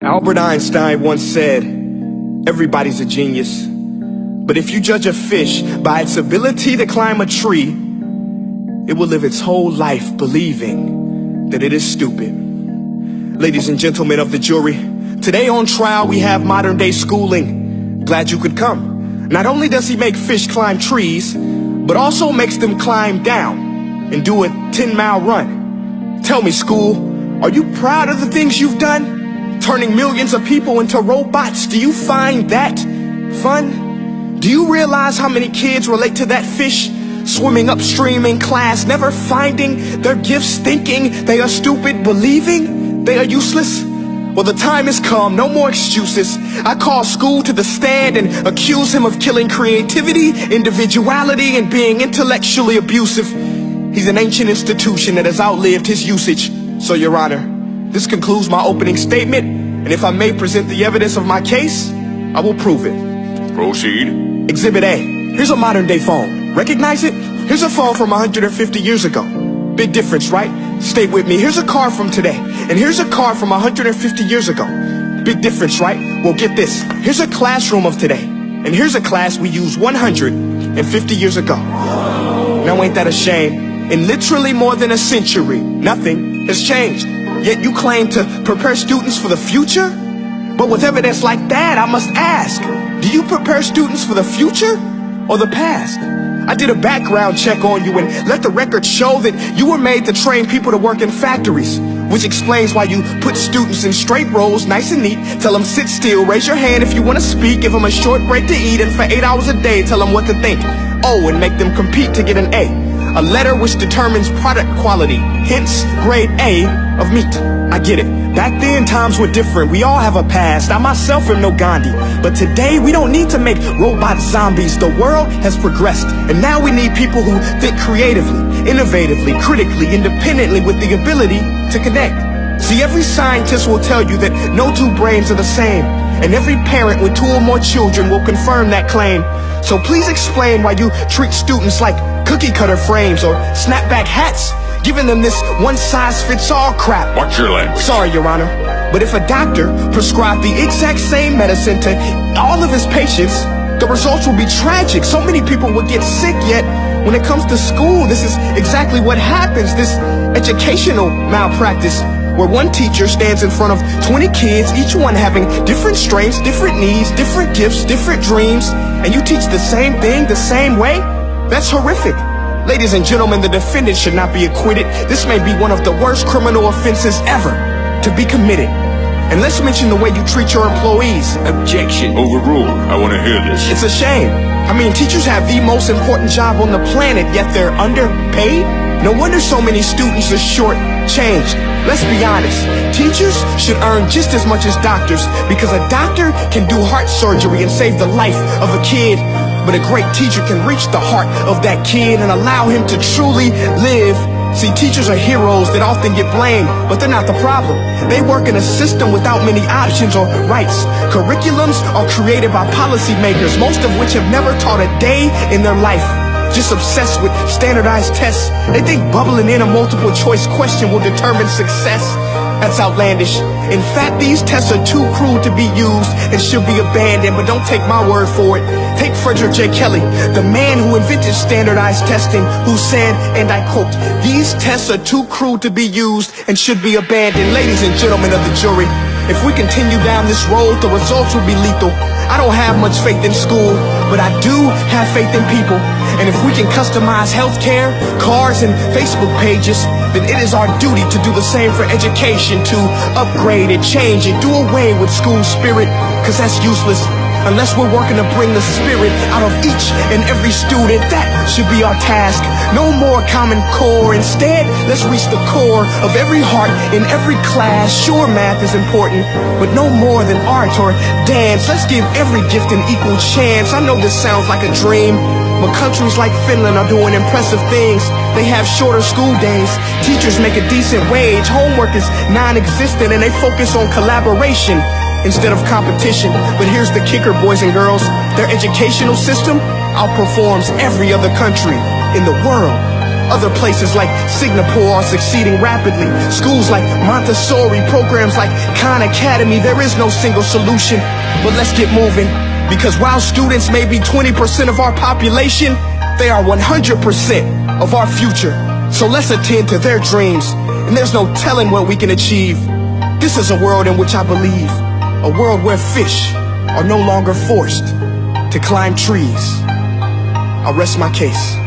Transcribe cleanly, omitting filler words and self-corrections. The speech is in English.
Albert Einstein once said, everybody's a genius. But if you judge a fish by its ability to climb a tree, it will live its whole life believing that it is stupid. Ladies and gentlemen of the jury, today on trial we have modern day schooling. Glad you could come. Not only does he make fish climb trees, but also makes them climb down and do a 10-mile run. Tell me, school, are you proud of the things you've done? Turning millions of people into robots, do you find that fun? Do you realize how many kids relate to that fish? Swimming upstream in class, never finding their gifts, thinking they are stupid, believing they are useless? Well, the time has come, no more excuses. I call school to the stand and accuse him of killing creativity, individuality, and being intellectually abusive. He's an ancient institution that has outlived his usage. So, Your Honor, this concludes my opening statement, and if I may present the evidence of my case, I will prove it. Proceed. Exhibit A. Here's a modern day phone. Recognize it? Here's a phone from 150 years ago. Big difference, right? Stay with me. Here's a car from today, and here's a car from 150 years ago. Big difference, right? Well, get this. Here's a classroom of today, and here's a class we used 150 years ago. Now ain't that a shame? In literally more than a century, nothing has changed. Yet you claim to prepare students for the future? But with evidence like that, I must ask, do you prepare students for the future or the past? I did a background check on you and let the record show that you were made to train people to work in factories, which explains why you put students in straight rows, nice and neat, tell them sit still, raise your hand if you want to speak, give them a short break to eat, and for 8 hours a day tell them what to think. Oh, and make them compete to get an A letter which determines product quality, hence grade A of meat. I get it. Back then, times were different. We all have a past. I myself am no Gandhi. But today, we don't need to make robot zombies. The world has progressed. And now we need people who think creatively, innovatively, critically, independently, with the ability to connect. See, every scientist will tell you that no two brains are the same. And every parent with 2 or more children will confirm that claim. So please explain why you treat students like cookie cutter frames or snapback hats, giving them this one-size-fits-all crap. Watch your language. Sorry, Your Honor, but if a doctor prescribed the exact same medicine to all of his patients, the results will be tragic. So many people would get sick, yet when it comes to school, this is exactly what happens. This educational malpractice, where one teacher stands in front of 20 kids, each one having different strengths, different needs, different gifts, different dreams, and you teach the same thing the same way? That's horrific. Ladies and gentlemen, the defendant should not be acquitted. This may be one of the worst criminal offenses ever to be committed. And let's mention the way you treat your employees. Objection. Overruled. I want to hear this. It's a shame. I mean, teachers have the most important job on the planet, yet they're underpaid? No wonder so many students are short-changed. Let's be honest, teachers should earn just as much as doctors, because a doctor can do heart surgery and save the life of a kid, but a great teacher can reach the heart of that kid and allow him to truly live. See, teachers are heroes that often get blamed, but they're not the problem. They work in a system without many options or rights. Curriculums are created by policymakers, most of which have never taught a day in their life. Just obsessed with standardized tests. They think bubbling in a multiple choice question will determine success. That's outlandish. In fact, these tests are too cruel to be used and should be abandoned, but don't take my word for it. Take Frederick J. Kelly, the man who invented standardized testing, who said, and I quote, "These tests are too cruel to be used and should be abandoned." Ladies and gentlemen of the jury, if we continue down this road, the results will be lethal. I don't have much faith in school, but I do have faith in people. And if we can customize healthcare, cars, and Facebook pages, then it is our duty to do the same for education, to upgrade and change and do away with school spirit, because that's useless. Unless we're working to bring the spirit out of each and every student, that should be our task. No more Common Core. Instead, let's reach the core of every heart in every class. Sure, math is important, but no more than art or dance. Let's give every gift an equal chance. I know this sounds like a dream, but countries like Finland are doing impressive things. They have shorter school days. Teachers make a decent wage. Homework is non-existent, and they focus on collaboration instead of competition. But here's the kicker, boys and girls. Their educational system outperforms every other country in the world. Other places like Singapore are succeeding rapidly. Schools like Montessori, programs like Khan Academy. There is no single solution, but let's get moving. Because while students may be 20% of our population, they are 100% of our future. So let's attend to their dreams, and there's no telling what we can achieve. This is a world in which I believe, a world where fish are no longer forced to climb trees. I'll rest my case.